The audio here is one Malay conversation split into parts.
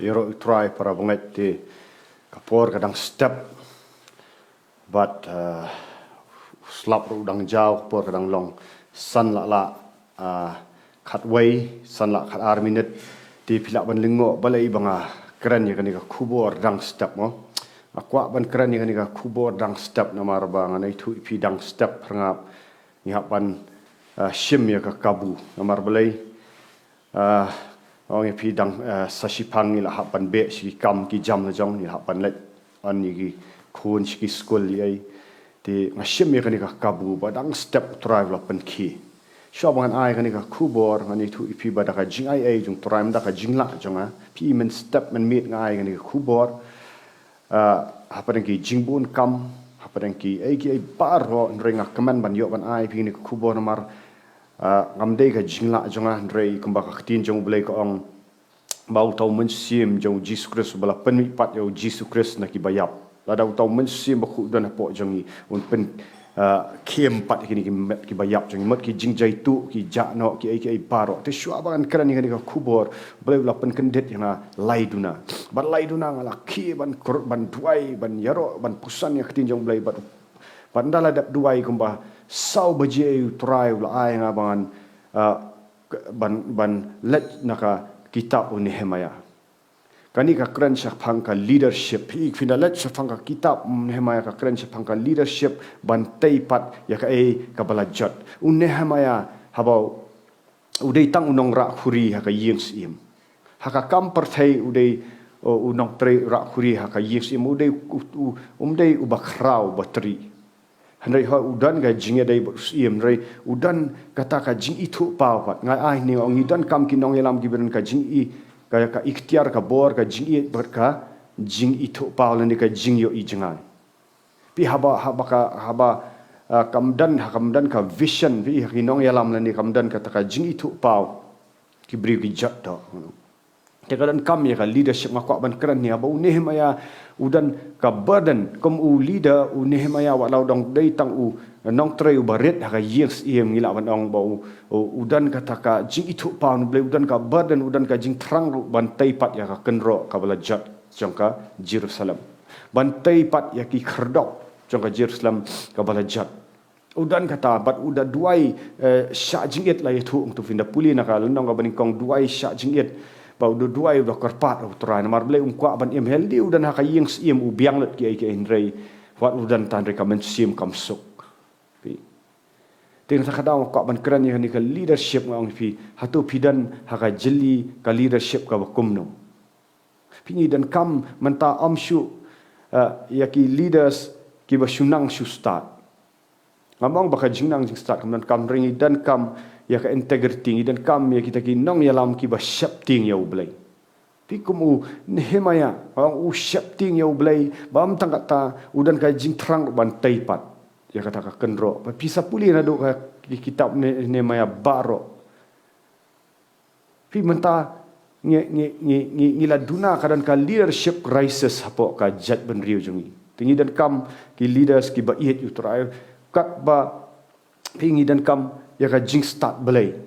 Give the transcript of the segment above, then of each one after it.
iro try para banget ti kapor kadang step but slap udang jauh kapor kadang long san la kat way san la kat minute ti pilak ban lingo balai banga keren ya kanika kubor dang step mo akwa ban keren ya kanika kubor dang step na marba nganai tu ipi dang step ngap ni hapan shim ya ka kabu na marbalai orang ipi dang sashipang ni la hapan be si kam ki jam na jong ni hapan let an ni ki khun ki school ai ti ngashim ya kanika kabu ba dang step drive la pen ki Syabangan ai kan ika kubor kan itu ipi pada ka jing ai jung tram da ka jing la jonga pi men step men meet ngai kan ika kubor apa dan ki jing bun kam apa dan ki ai par ro ringa keman ban yo ban ai pi ni kubor mar ngam dei ka jing la jonga rei kumba ka tin jong blai ko ong bau tau men sim jong Jesus Christ bala pen mi pat yo Jesus Christ na ki bayap la dau tau men sim ba khu don po jongi un pen kiem pat kini ki bayap jeng mat ki jingjai tu ki jakno ki ai paro te shua ban kran ni ka kubor boleh lapan kendet yang laiduna ban laiduna ngala ki ban duai ban yaro ban pusan yang ketinjong boleh ban dala dap duai kumba sau baje try la ai ngabangan ban let naka kitab Nehemia kani ka keren syak pangka leadership ik finalet syak pangka kitab Nehemia ka keren syak pangka leadership bantai pat ya ka ka balajat Nehemia habau udai tang unong rak khuri ha ka yings im ha ka kam perthai udai unong tre rak khuri ha ka yings im udai ubakrau batri handai ha udan ga jinge dai im rei udan kata ka jing itu pau pat ngai ai ni ong idan kam ki Nongialam ki beren ka jing i ka ikhtiar ka bor ka jing i berka jing itu paulan ni ka jing yo i jangai pi haba kamdan ka vision pi Nongialam lan ni kamdan kata ka jing itu pau ki bri ki jat do te kadan kam ya ka leadership ngakwa ban keren ni aba Nehemia udan ka burden kom u leader Nehemia walau dong dei tang nong trei baret ha yes em ngila ban ong bau udan kata ka jing itu paun ble udan ka burden udan ka jing trang bantai pat ya ka kenro ka balajat jangka Jerusalem bantai pat ya ki kherdok jangka Jerusalem ka balajat udan kata bat uda duai sya jingit la itu untuk finda puli na ka lenong ka baning duai sya jingit bau duai uda karpat utrai mar ble kwa ban em healthy udan ha ka yings em ubiang let ki ai henrei wat udan tan recommend sim kamsuk Tengah kadang kau ban keren yang ni ke leadership ngong pi hatu pidan haka jylli ke leadership ka bakumno. Pingi dan kam menta amshu ya ki leaders ki basunang shu start. Ngamong baka jingnang jing start kemudian kam ringi dan kam ya ka integrity dan kam ya kita ki Nongialam ki ba shapting ya ublai. Pi kumu Nehemia orang shapting ya ublai bam tangkata udan ka jing terang ban taipat. Ya kata ka kenro pisa puli na do ka kitab Nehemia baro pi menta ngila duna kadan ka leadership crisis hapo ka jat ben riu jungi tingi dan kam ki leaders ki ba iet utrai kat ba pingi dan kam ya ka jing start belai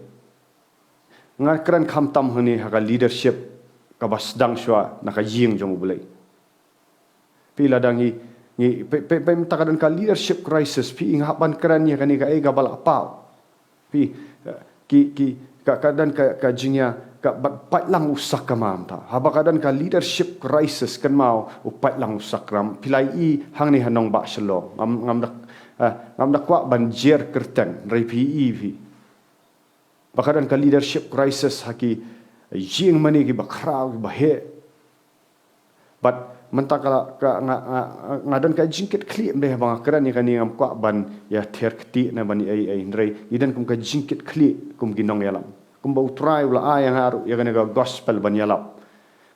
ngakran kam tam hni ha ka leadership ka basdang shwa na ka jing jong belai pi ladangi ni pemtakadan ka leadership crisis pi inghapan keran ya kan ka ga bala pau pi kadang ka jingya ka pat lang usak kamam ta haba kadang ka leadership crisis kan mau upat lang usak ram pilai i hang ni hanong ba shelo ngam dak kwa banjir kerten rai pi pi bakadan ka leadership crisis haki jing mani ki bakrau ki bahe but mentakala ngadan ka jingkit kli mbe bang kran ni kan ngam kwa ban ya terkti na bani ai ndrei idan kum ka jingkit kli kum gi Nongialam kum ba utrai ula ayang haru ya kan ga gospel ban yalap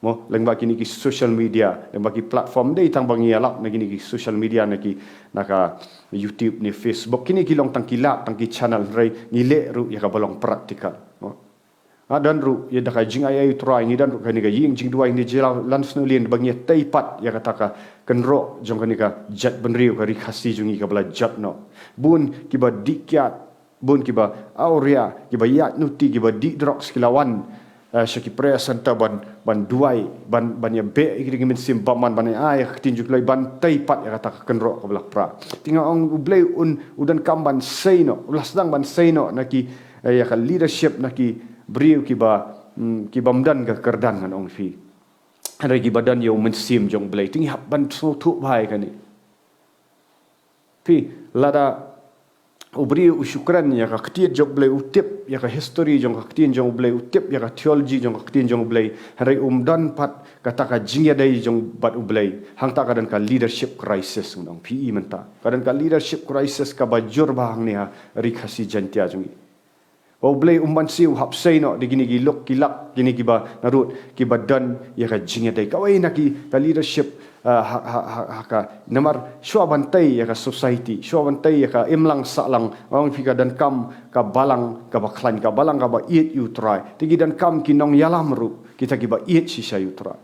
mo lengba kini ki social media lengba ki platform dei tang bang yalap na kini ki social media na ki naka YouTube ni Facebook kini ki long tang kilap tang ki channel ndrei ngile ru ya ka balong praktikal dan ru ya dah jing ai try ni dan kan ga ying jing duai ni jela lansno lien bagi taipat ya kata ka kenro jong kan ga jat benriu ka rikhasi jungi ka bala jat no bun kiba dikyat bun kiba aurea kiba yat nuti kiba di drox kilawan syaki prea santa ban duai ban ya be igi min sim baman ban ai tinjuk lai ban taipat ya kata kenro ka belak pra tinga ong ublei udan kam ban seino ulas dang ban seino naki ya ka leadership naki briu ki bamdan ka kerdan ngan ong fi hari ki badan yo min sim jong blei ting hap ban so thu bai kan ni pi lada ubri usyukran ya ka ketian jong blei utip ya ka history jong ka ketian jong blei utip ya ka theology jong ka ketian jong blei hari dan pat kata ka jingya dai jong bat ublei hang ta kadan ka leadership crisis undang PE menta kadan ka leadership crisis ka bajur bahang ni ha ri khasi jantia jong ublei umban siu hap seino digini gi lok kilak gini ki ba narut ki badan ya ka jingya dai kawai na ki ka leadership haka namar shua bantai ya ka society shua bantai ya ka imlang salang orang fika dan kam ka balang ka baklan ka balang ka ba iet you try tigi dan kam ki Nongialam ru kita ki ba iet sisa you try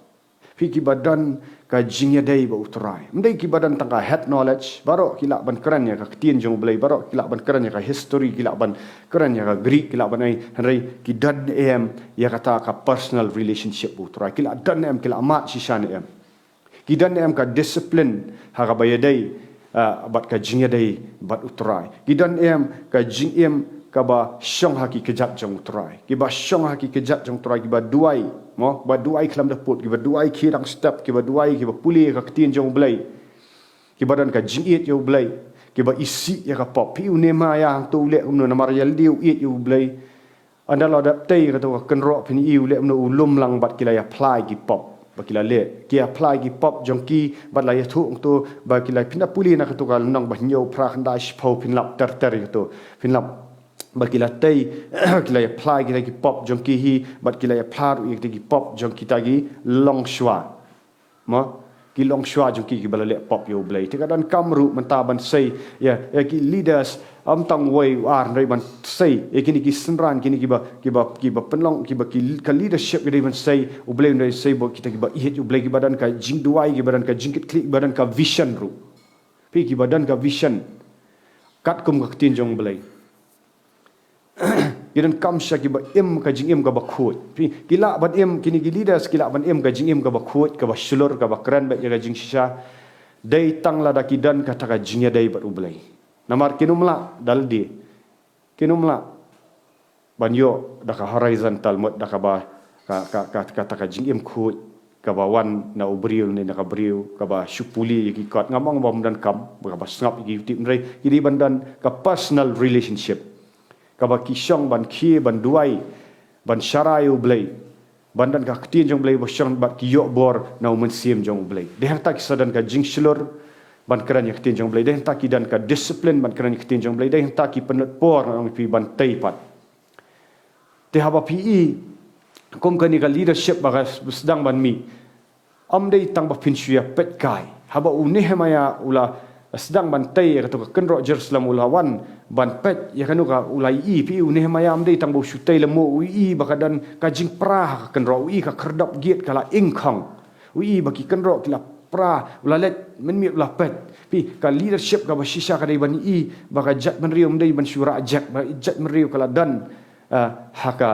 fiki badan ka jingya dai ba utrai mendai ki badan tangka head knowledge baro kilak ban keran ya ka ketien jong belai baro kilak ban keran ya ka history kilak ban keran ya ka Greek kilak ban ai hanrai ki dan em ya kata ka personal relationship utrai kilak dan em kilak mat sisa em kidan em ka disiplin haka bayadai bat ka jingya dai bat utrai kidan em ka jing em ka ba syong haki kejat jong utrai ki ba syong haki kejat jong utrai ki ba duai mo ba duai kelam daput ki ba duai kirang step ki ba duai ki ba puli ka ketien jong belai ki badan ka jing it yo belai ki ba isi ya ka pop pi unema ya tu le umno namar yal diu it yo belai andalo adaptai ka tu ka kenro pini iu le umno ulum lang bat kila apply ki pop bakila le ki apply ki pop jongki bat la yathu tu bakila pinda puli na katu kal nong ba nyau pra khanda shpau pinlap ter tu pinlap bakila tai kila apply ki pop jongki hi bat kila apply ki pop jongki tagi long shwa mo ki long shwa jongki ki balale pop yo blai tikadan kamru mentaban sei ya ki leaders am tang wei ar nei ban sei kini ki senran kini ki ba penlong ki ka leadership ki ban sei ublei nei sei bo kita ki ba ihet ublei ki badan ka jing duai ki badan ka jingkit klik badan ka vision ru pi ki badan ka vision kat kum ka tin jong blei kidan kam sha ki ba em ka jing em ka ba khot pi kila ban em kini ki leaders kila ban em ka jing em ka ba khot ka ba shulur ka ba kran ba ka jing shisha dai tang la da kidan ka ta ka jingya dai ba ublei namar kinumla daldi kinumla banyo daka horizontal mod daka ba ka jingim khut ka ba wan na ubriul ni daka briu ka ba shupuli ki kot ngamang bom dan kam ka ba snap ki tip nrei kiri bandan ka personal relationship ka ba kisong ban khi ban duai ban sharai ublei bandan ka ktien jong blei bo shong bat ki yo bor na umen sim jong blei de harta ki sadan ka jing shilur ban keran yang ketin jong blai deh taki dan ka disiplin ban keran yang ketin jong blai deh taki penut por orang pi ban taipat te haba PE kom kani ka leadership baga sedang ban mi am dei tang ba pinsuya pet kai haba unehmaya ula sedang ban tai ka to ka kenro Jerusalem ulawan ban pet ya kanu ka ulai i PE unehmaya am dei tang bo shutai lemo ui baka dan ka jing prah ka kenro ui ka kerdap giat kala ingkhang ui baki kenro kila pra ulalet menmi ulah pet pi ka leadership ka bashisha ka dai bani i baka jat menriu mendai ban syura jat menriu kala dan haka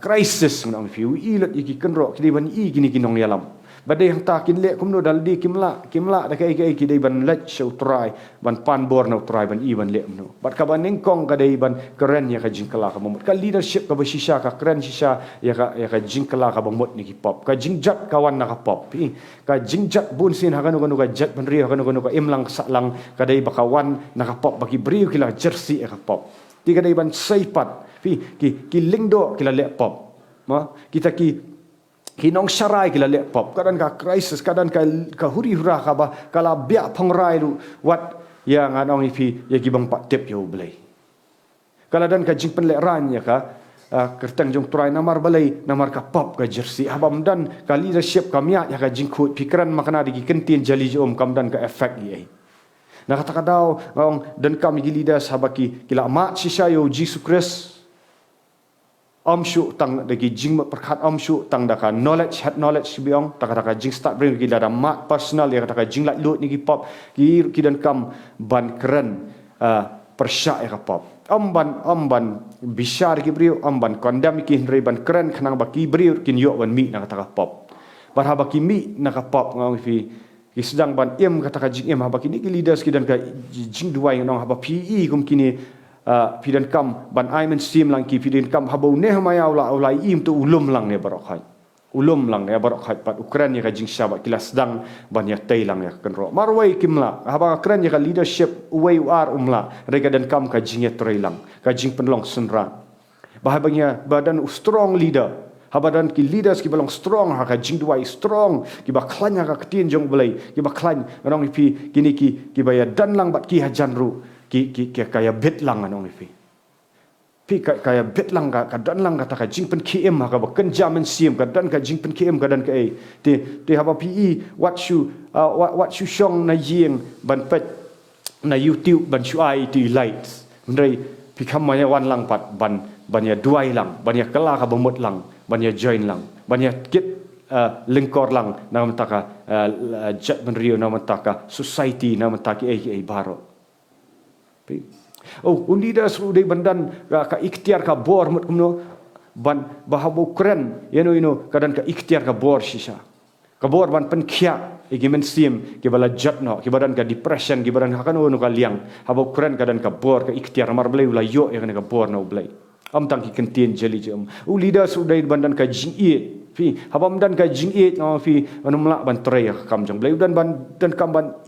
crisis nang fi i let iki kenro ki dai bani i kini ki Nongialam badai hang ta kin le kumno daldi kimla da kai ki dai ban let show try ban pan bor na try ban i ban le mno bat ka ban ningkong ka dai ban keren ya ka jingkala ka momot ka leadership ka bashisha ka keren shisha ya ka jingkala ka bomot ni ki pop ka jingjat kawan na ka pop ka jingjat bun sin ha kanu ka jat ban ri ha kanu ka imlang salang ka dai bakawan na ka pop baki briu kila jersey ka pop ti ka dai ban saipat ki lingdo kila le pop ma kita ki hinong syarai kila le pop kadang ka crisis kadang ka huri hura ka ba kala bia pangrai lu wat yang anong ifi ya gibang pak tip yo blai kala dan ka jing pen le ran ya ka kertang jong turai namar balai namar ka pop ka jersey abam dan ka leadership ka miat ya ka jing khut pikiran makna di Kyntiew jali jom kam dan ka effect ye na kata kadau dan kami leaders habaki kila mat sisa yo Jesus Christ amshu tang dagi jing perkat amshu tang daka knowledge had knowledge biong taka jing start bring gi dada mat personal ya taka jing lat lut ni gi pop ki dan kam ban keren persya ya pop Amban bishar ki brio amban condemn ki hindrei ban kren khnang ba ki brio kin yo ban mi na kata pop bar haba ki mi na ka pop ngau fi ki sedang ban em kata ka jing em haba ki ni ki leaders ki dan ka jing duai ngong haba PE kum kini pidan kam ban aimen sim lang ki pidan kam haba ne hama ula im tu ulum lang ne barok hai ulum lang ya barok hai pat Ukraine ka jing syaba kila sedang ban ya tai lang ya kenro marwai kimla haba Ukraine ka leadership uwei ar umla rega dan kam ka jing ya trai lang ka jing penlong sunra bahabanya badan strong leader habadan ki leaders ki balong strong ha ka jing duai strong ki ba klanya ka ketien jong belai ki ba klan rong pi kini ki baya dan lang bat ki hajan ru ki kaya bet lang anong pi pi kaya bet lang ka dan lang kata ka jing pen km ha ka ba ken jamen sim ka dan ka jing pen km ka dan ka te haba PE what you shong na yeng ban pet na YouTube ban shu ai ti lights ndai pi kam ma wan lang pat ban ya duai lang ban ya kala ka bomot lang ban ya join lang ban ya kit lingkor lang na mataka jet ban rio na mataka society na mataki ai baro leaders udai bandan ka ikhtiar ka bor mut kumno ban bahabo kren kadan ka ikhtiar ka bor shisha ka bor ban pen khia igimen sim ki bala jet no ki badan ka depression ki badan ka no ka liang habo kren kadan ka bor ka ikhtiar mar blai ula yo ka bor no blai am tang ki kentien jeli jom leaders udai bandan ka jing fi habam dan ka jing no fi manumla ban tray kam jong blai dan kam ban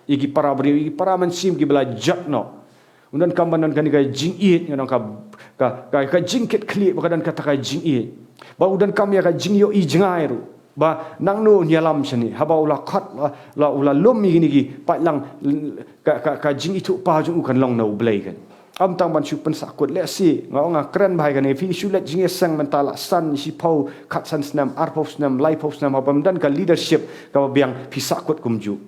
igi para bri igi para man sim ki bala jet no undan kambanan kan ka jing ngan ka jing ket kli bakadan kata ka jing ba udan kam ya ka jing yo jingai ru ba nang no nyalam sini haba ula khat la ula lom mi gi pa lang ka jing itu pa jung kan long no blai kan am tang ban su pen sakut le si nga kren bai kan fi su let jing sang mentala san si pau khat san snam arpau snam lai pau snam abam dan ka leadership ka biang fi sakut kumju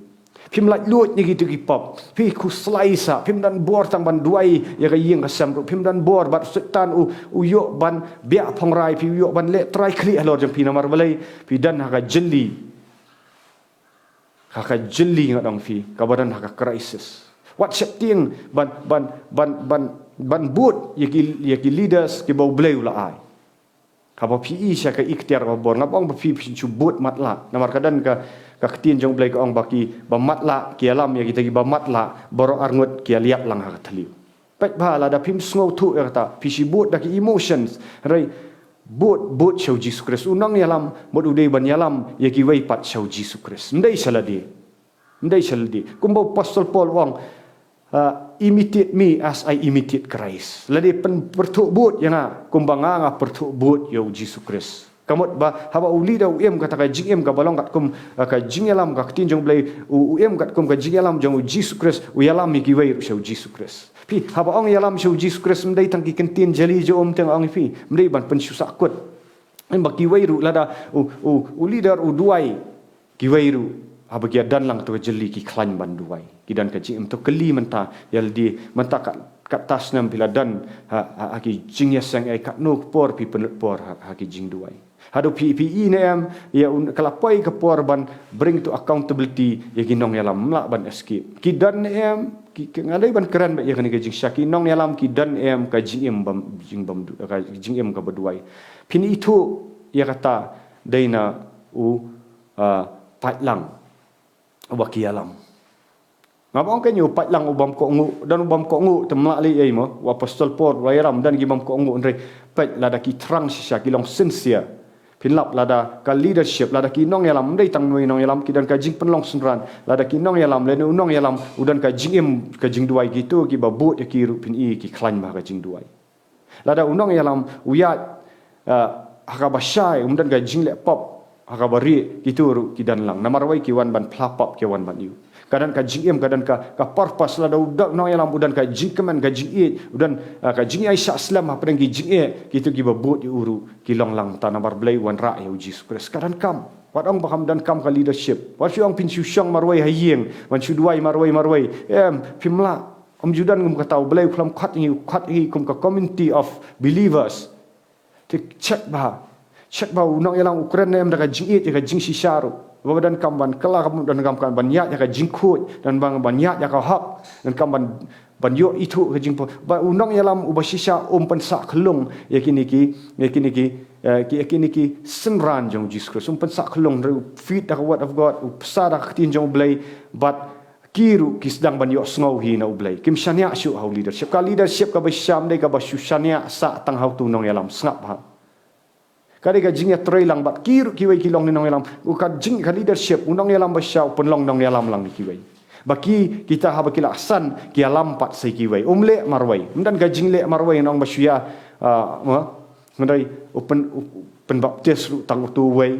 phim lại luot như gitu kipop phi ku slice phim dan bor tang ban duai ya ka yeng ka samru phim dan bor bat setan u yo ban bia phongrai phi yo ban le try kli halor jang phi namar balai phi dan ha ka jylli ngadong phi ka badan ha ka crisis what setting ban but yaki leaders ki bau bleu la ai ka ba phi sya ka ikhtiar ba bor ngabong ba phi chu but matla namar kadan ka ketien jong blai ka ong baki ba matla ki alam ya kita ki ba matla boro arngut ki liap lang ha thaliu pet ba la da phim sngo thu ya ta phi but da ki emotions rai but show Jesus Christ unang yalam mod udei ban yalam ya ki wei pat show Jesus Christ ndai saladi kumbo Apostle Paul wong imitate me as I imitate Christ ladi pen perthuk but yang kumbanga perthuk but yo Jesus Christ kamot ba haba ulida uem kata ka jing ka balong kat kum ka jing yalam ka tin jong blai uem kat kum ka jing yalam jong Jesus Christ u yalam mi ki wei show Jesus Christ pi haba ong yalam show Jesus Christ mdai tang ki kentin jali jo teng ong pi mdai ban pen susakut en ba ki wei ru lada u leader u duai ki wei ru haba ki dan lang to jeli ki klan ban duai ki dan ka jing to keli menta yaldi menta kat tas nam pila dan ha ki jing ya sang ai kat no por pi penut por ha ki jing duai hadu PPE ne ya kalapoi ke porban bring to accountability ya ginong yalam la ban escape ki dan ki ngalai ban keren ba ya kan jing syaki nong yalam ki dan ka jing ka berduai pini itu ya kata daina patlang waki yalam ngabong kenyo patlang ubam ko ngu dan ubam ko ngu temla li ai mo Apostle Paul wairam dan gimam ko ngu ndre pet lada ki trang syaki long sincere pinlap lada ka leadership lada ki nong yalam dai tang noi nong yalam ki dan ka jing penlong sunran lada ki nong yalam le nong yalam udan ka jing ka jing duai gitu ki babut ki ru pin ki klan ba ka jing duai lada unong yalam uyat haka basai umdan ka jing le pop haka bari gitu ru ki dan lang namarwai ki wan ban plapap ki wan ban yu kadan ka jing kadan ka purpose lada udak nong yalam udan ka jing keman ka jing udan ka jing Aisyah Islam apa ki jing gitu ki babut uru ki long lang tanamar blai wan ra ya Jesus Christ kadan kam wadong bakam dan kam ka leadership wa syong pin syong marwai hayeng wan syuduai marwai pimla judan ngum ka tau blai klam khat hi kum ka community of believers to check ba Cek bau nong yalang Ukraine em daga jing it daga jing sisharu. Badan kamban kala kamu dan kamban banyak daga jing kut dan bang banyak daga hak dan kamban banyo itu ke jing po. Ba unong yalam ubasisha pensa kelung yakini ki senran jong Jesus pensa kelung feed daga word of God psa daga tin jong blai but kiru kisdang banyo sngow hi na ublay kim shania shu how leadership ka basham dei ka bashu shania sa tang how tu nong yalam snap ha kadi ka jingya trailang bat kiru kiwai kilong ni nong yalam ka jing ka leadership unong yalam basha penlong nong yalam lang ni kiwai baki kita ha bakila san ki alam pat sai kiwai umle marwai mendan ka jingle marwai nong bashuya ngai open baptis tang tu wai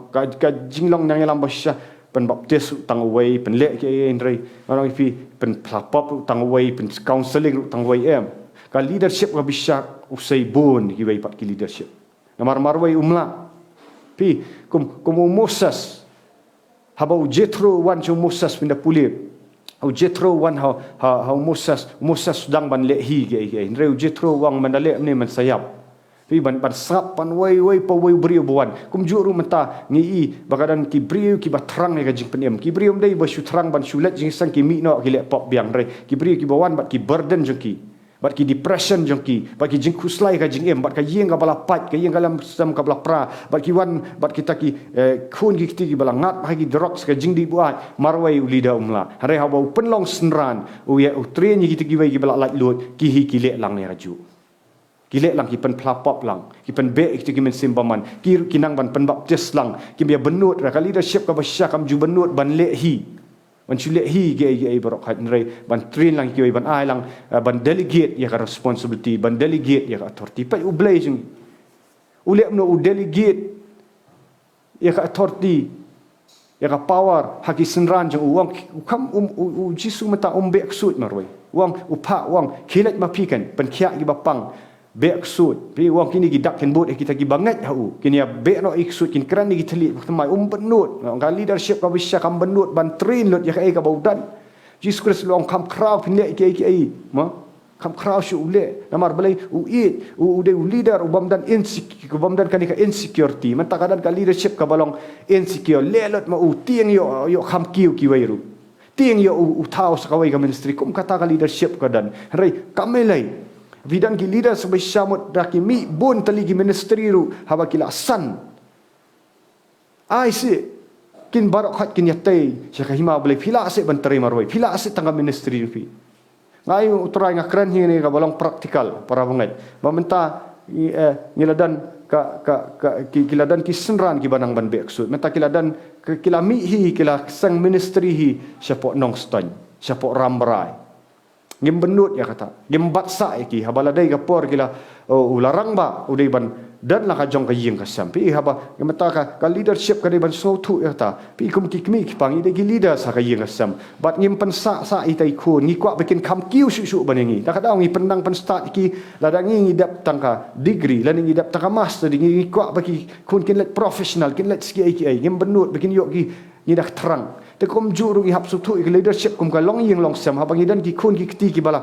ka jinglong nong yalam basha pen baptis tang wai pen le ke endrai orang ifi pen plapop tang wai pen counseling tang wai em ka leadership ka bisha usai bon ki wai pat ki leadership namar marwai umla pi kum Moses habau Jethro wan chu Moses pinda pulir au Jethro wan ha Moses sedang ban le hi ke endrai Jethro wang mandale ni man sayap pi ban sap pan wai pa wai brio buan kum juru menta ngi bakadan ki brio ki batrang ne gajing penem ki brio dei ba sutrang ban sulet jing sang ki mi no ki le pop biang re ki brio ki bawan bat ki burden jengki bat ki depression jengki bat ki jing kuslai ka jing em bat ka yeng ka bala pat ka yeng kalam sam ka bala pra bat ki wan bat kita ki khun ki ti ki bala ngat ha ki drugs ka jing di buat marwai ulida umla hare ha bau penlong senran u ya u train ki ti ki wai ki bala lait lut ki hi ki le lang ne raju kilek lang ki pen plapop lang ki pen be ki men simbaman ki kinang ban pen baptis lang ki bia benut ra leadership ka basya kam ju benut ban le hi ban chu le hi ge barok hat nrei ban train lang ki ban ai lang ban delegate ya ka responsibility ban delegate ya ka authority pa ublay jing ule no u delegate ya ka authority ya ka power haki senran jeng uang kam jisu mata be ksut marwai uang upa uang kilet mapikan pen kia ki bapang be ksut pi wang kini gidak ken bot kita gi banget hau kini be no iksut kin kran ni giteli mai benut ka leadership ka bisya kam benut ban train lot ya ka baudan Jesus Christ long kam crowd pin le ki ma kam crowd shu ule namar balai u it u de leader u bamdan insecure bamdan kan ka insecurity man takadan ka leadership ka balong insecure lelot ma u tieng yo kam kiu ki wairu tieng yo u thau sakawai ka ministry kum kata ka leadership ka dan rei kamelai Vidan ki leader sebai syamut daki mi bon tali ki ministry ru haba kila san ai si kin barok khat kin yatai syaka hima boleh pila asik ban terima roi pila asik tangga ministry ru ngai utrai ngakran hi ni ka balong praktikal para bungai mamenta ngiladan kiladan ki senran ki banang ban beksud menta kiladan kila mi hi kila sang ministry hi syapok nong ston syapok ramrai ngem benut ya kata ngem batsa iki habaladai ka por kila ularang ba udai ban dan la ka jong ka yeng ka sampi haba ngemata ka leadership ka dai ban so tu ya kata pi kum ki kmi ki pangi dai leader sa ka yeng ka sam bat ngem pen sa itai khun ngi kwa bikin kam kiu su banengi tak ada ngi pendang pen start ki ladang ngi dap tangka degree lan ngi dap tangka master ngi kwa baki kun kin let professional kin let ski ai ngem benut bikin yok ki ni dak terang te kom juru ki hap su tu leadership kum ka long yeng long sam habangi dan ki kun ki kti ki bala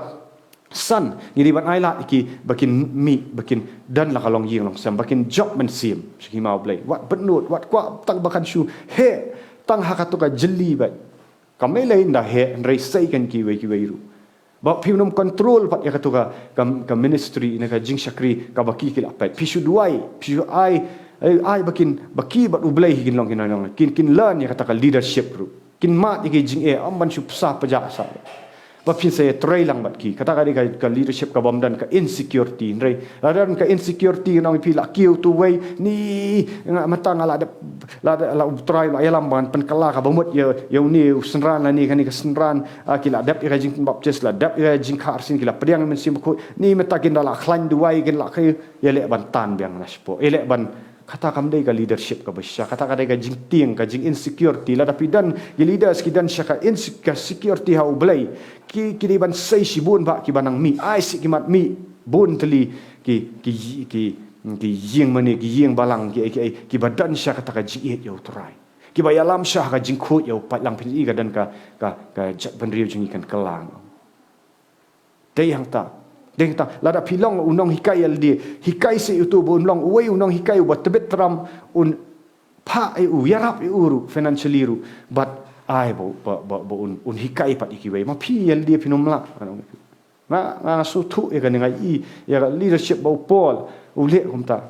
san ni riban aila ki bakin mi bakin dan la kalong yeng long sam bakin job men sim siki mau blai wat benut wat kwa tang bakan shu he tang hakatu ka jylli bai kamai lain dah he rei sai kan ki wei ru ba pinum control pat ya katu ka ministry na ka jing shakri ka baki ki la pat pishu duai pishu ai bakin baki bat ublai hin long kin learn ya kata ka leadership ru kin mat ki jing amban shu psa pajak sa ba pin saya try lang bat ki kata ka leadership ka bamdan ka insecurity rei ladan ka insecurity nang pi la kiu tu wei ni mata ngala la try la yalam ban pen kala ka bamut ya ni senran la ni kan ka senran kila dap ka jing baptis la dap ka jing kharsin kila pediang men sim ko ni mata kin la khlan duai kin la kai ya le ban tan biang naspo ele ban kata kam dai ka leadership ka basya kata ka jing tieng ka jing insecurity la tapi dan ki leaders ki dan syaka insecurity ha ublai ki ban sai si bun ba ki banang mi ai si ki mat mi bun teli ki yeng mani ki yeng balang ki badan syaka kata ka jing yo trai ki ba yalam syah ka jing khut yo pat lang pin ka dan ka jat ban riu jing ikan kelang dai hang ta Deng ta lada pilong unong hikai LD hikai se itu bon long uai unong hikai buat tebet tram un pa eu yarap eu financially ru but ai bo un hikai pat ikiwei ma pi LD pinomla na su tu e kan ngai ya leadership bo pol ule kumta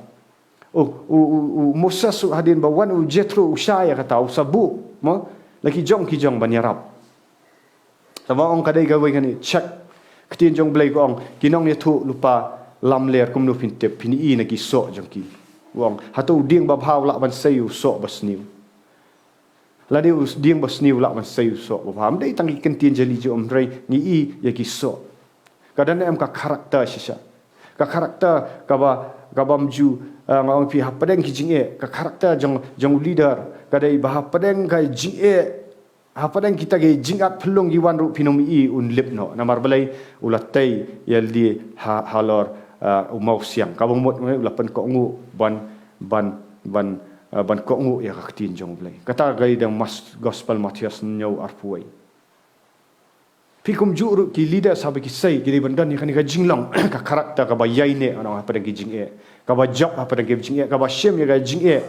u Moses su hadin ba wan u Jethro Ushaya kata u sabu mo lagi jong ki jong ban yarap sama ong kadai gawai kan check ketin jong blai ko ong kinong ye thu lupa lam ler kum nu pintep pini na ki so jong ki wong hatu ding ba bhaw la ban sayu so basniu la de ding basniu la ban sayu so ba ham dei tang ikan tin jali jo om rei ni i ye ki so kadang em ka karakter sisa ka karakter ka ba mju ngau pi hapadeng ki jinge ka karakter jong leader kadai ba hapadeng ka jinge hapadeng kita ge jingat pelung giwan ru pinomi i un lipno namar balai ulatai yaldi halor umau siang ka bomot ulapan ko ngu ban ko ngu ya ka tin jong balai kata gai dang mas gospel Matius nyau arpuai pikum juru ki leader sabe ki sai ki bandan ni kan ka jinglong ka karakter ka ba yaine ana hapadeng ki jinge ka ba job hapadeng ki jinge ka ba shem ya ka jinge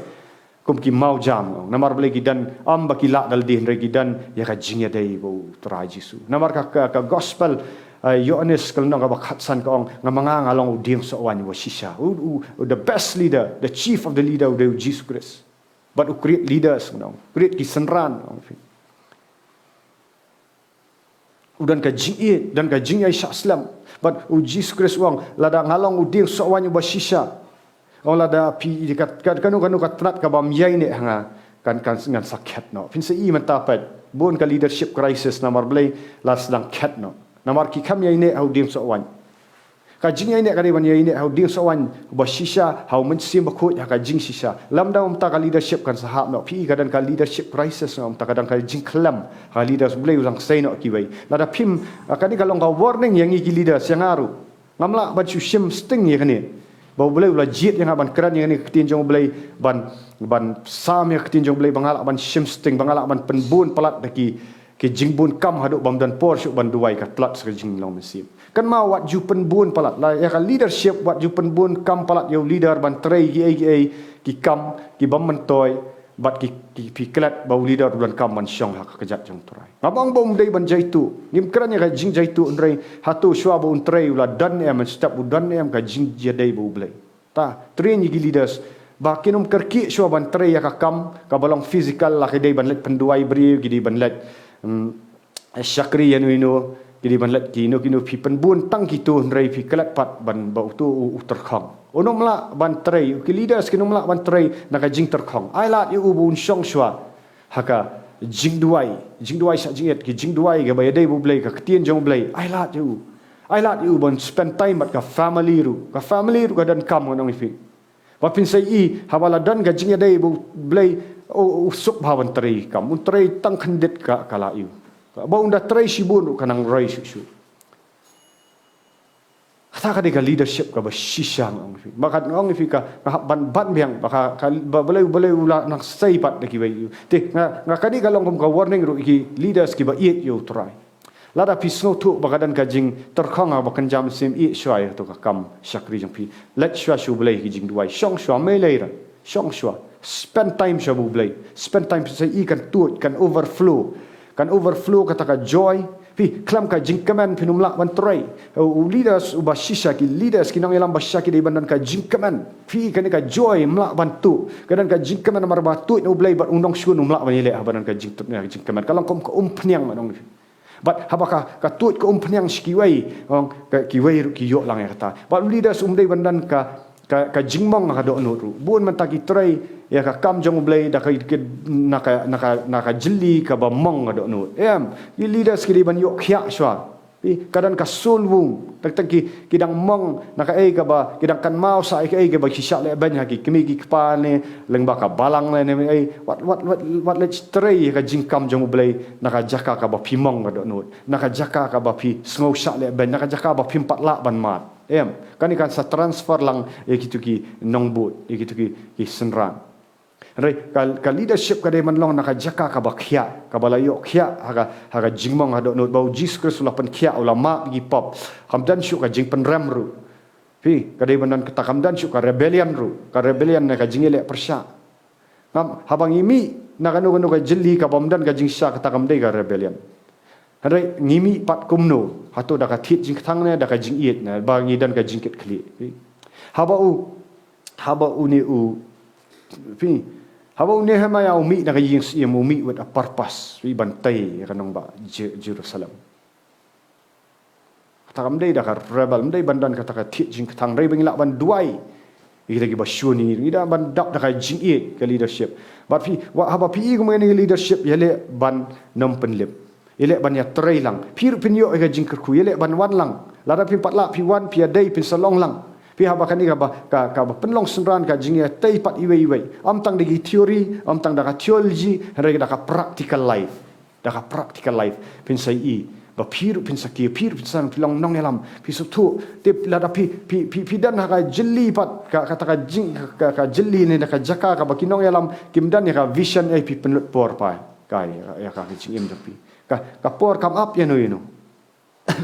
kum ki mau jam namar beli gidan amba ki la dal din gidan ya ka jingya dai bo trai jisu namar ka gospel Yohanes kal nang ba khatsan ka ong ngamanga ngalong uding so wan wa shisha the best leader the chief of the leader de Jesus Christ but create leaders nong create ki senran udan ka jingye dan ka jingya Islam but Jesus Christ wang lada ngalong uding so wan wa shisha ola da pi dekat kanu katrat ka bam yai ne hanga kan ngan sakhet no fin se I mata pat bon ka leadership crisis namar blai las dang khet no namar ki kham yai ne au dim so wan ka jing yai ne ka ban yai ne au dim so wan ba shisha hau men sim ba khot ya ka jing shisha lam da um ta ka leadership kan sahab no pi ka dan ka leadership crisis no um ta ka dan ka jing klam ka leaders blai usang sai no ki wei la da pim ka ni ka long ka warning yang ki leaders yang aru ngamla ba chu shim sting ye kani bau belai ulah jit yang aban keran yang ni ketin jong belai ban sam yang ketin jong belai bangalak ban shimsting bangalak ban penbun pelat daki ke jingbun kam haduk bam dan por syuk ban duai ka plat se jing long mesim kan ma wat ju penbun pelat la ya ka leadership wat ju penbun kam pelat yo leader ban trei ki kam ki bam mentoi bat ki klat bau leader bulan kam ban syong hak kejat jong turai ngabang bom dei ban jaitu ngim keran yang ka jing jaitu unrei hatu shwa bo untrei ula dan em step udan em ka jing jadai bo blai ta train yi leaders ba kinum kerki shwa ban trei ya ka kam ka balong physical la kedai ban let penduai bri gidi ban let syakri yanuino gidi ban let kino pi penbun tang kitu unrei pi klat pat ban bau tu terkhang onom la ban trei ki leaders kinom la ban trei na ka jing terkhang ai lat yu bun shong shwa haka jing duai sa jinget ki jing duai ga bay dai bu blai ka tien jong blai ai lat yu bon spend time mat ka family ru ka dan kam nong ifi ba pin sai I hawala dan ga jing dai bu blai o suk bhawan trei kam un trei tang khandet ka kala yu ba unda trei shibun kanang rai shu kata ka dega leadership ka ba shisang ong fi makat ngong fi ka ban biang baka boleh ula nak sai pat deki bai te nga kadi kalong ka warning ru ki leaders ki ba iet yo try lada pisno tu bakadan ka jing terkhang ba kan jam sim I shwai to ka kam shakri jong fi let shwa shu boleh ki jing duai shong shwa me leira shong shwa spend time sha bu boleh spend time sai I kan tu kan overflow kata ka joy pi klam ka jingkaman pinumla ban trai leaders uba shisha ki leaders ki nang yalam basya ki bandan ka jingkaman pi kan ka joy mla bantu kadan ka jingkaman mar batu no blai bat undong shun umla ban ile badan ka jingkaman kalang kom ka umpniang manong bat habaka ka tut ka umpniang skiwai ki wai ki yo lang ya kata bat leaders umdai bandan ka jingmong ka do no ru bun man ta ki trai ya ka kam jong blai da ka naka jylli ka ba mong do no di leaders ki ban yo khya shwa pi kadan ka sulwung tak ki dang mong naka ka ba ki dang kan mau sa ka ba ki sha le ban ha ki kemi ki kpa ne leng ba ka balang le ne what let tray ka jingkam jong blai naka jaka ka ba pimong do no naka jaka ka ba pi sngo sha le ban naka jaka ba pim pat la ban mat kan ikan sa transfer lang kitu ki nongbut kitu ki senran Rai ka leadership ka de man long naka jaka ka bakhia ka balayo khia haga jingmong hado not bau Jesus Kristus lapan khia ulama gi pop kamdan syu ka jing penram ru pi ka de man ka kamdan syu ka rebellion ka jingele persya ngam habang imi nakanu ka jylli ka bomdan ka jingsya ka kamdai ka rebellion rai ngimi pat kumno hato da ka thit jing thang ne da ka jing iet na bangi dan ka jingket khli haba u ni u pi Haba une hama ya umi na kaying siya umi with a purpose. Wi bantay kanong ba Jerusalem. Katakam day da ka rebel, mday bandan kataka teaching katang ray bangila ban duay. Ida gi basyuni, ida ban dap da ka jing ka leadership. But haba pi ko mga leadership yale ban nampenlip. Yale ban ya tray lang. Pir pinyo ka jing kerku yale ban wan lang. Lada pi patla pi wan pi day pin salong lang. Pihak bakani ka penlong senran ka jingya tei pat iwe am tang degi teori am tang da theology hari da practical life pin sai ba pir pin saki pir pin san pilong nongialam pi sutu tip lada pi dan ka jylli pat kata ka jing ka jylli ne da ka jaka ka bakinong yalam kimdan ya ka vision pi penlut por pa ka ya ka jingim tapi ka por come up ya no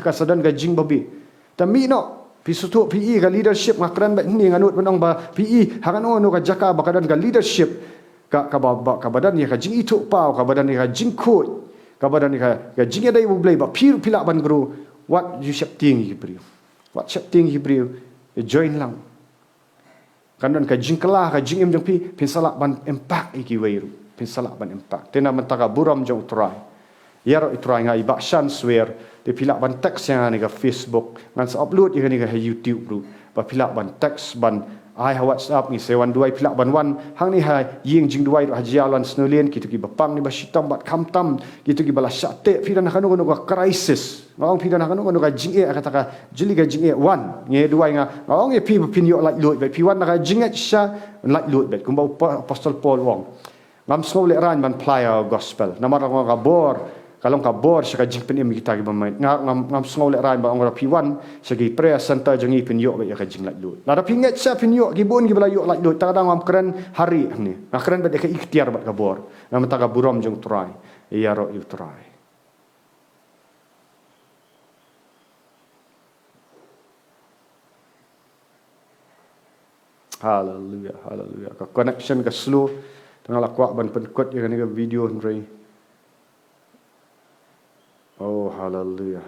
ka sadan ka jing babi tami no Pisutu PE ka leadership ngakran ba ni nganut menang ba PE hakan no ka jaka bakadan ka leadership ka badan ni ka jing itu pau ka badan ni ka jing kut ka badan ni ka jing dai bublai ba pir pilak ban guru what you shap ting Hebrew join lang kandan ka jing kelah ka jing em jang pi pin salak ban impact iki weiru pin salak ban impact tena mentaka buram jong try yaro itry ngai ba shan swear de pilak ban teks yang ni ka Facebook ngan sa upload yang ni ka YouTube bro ba pilak ban teks ban ai WhatsApp ni sewan duai pilak ban wan hang ni ha ying jing duai hajialan snolien kitu ki bapang ni ba shitam bat kamtam kitu ki bala syate fidan kanu ka crisis ngong fidan kanu ka jing kata ka jylli ka jing wan nge duai nga ngong ye pi pinyo like load ba pi wan ka jing sha like load ba kumba apostle Paul wong ngam snole ran ban playa gospel namar ka bor kalau ka bor sa ka jing penim kita gi bamai ngam ngole ran ba ongora piwan sa gi prayer center jangi pinyo ba ya ka jing lak lut la da pinget sa pinyo gi bon gi bala yo lak lut ta ngam keren hari ni keren ba de ka ikhtiar ba ka bor ngam ta ka buram jong try ya ro you try hallelujah ka connection ka slow tengah lakwa ban penkot ya ni ka video ni Oh, hallelujah.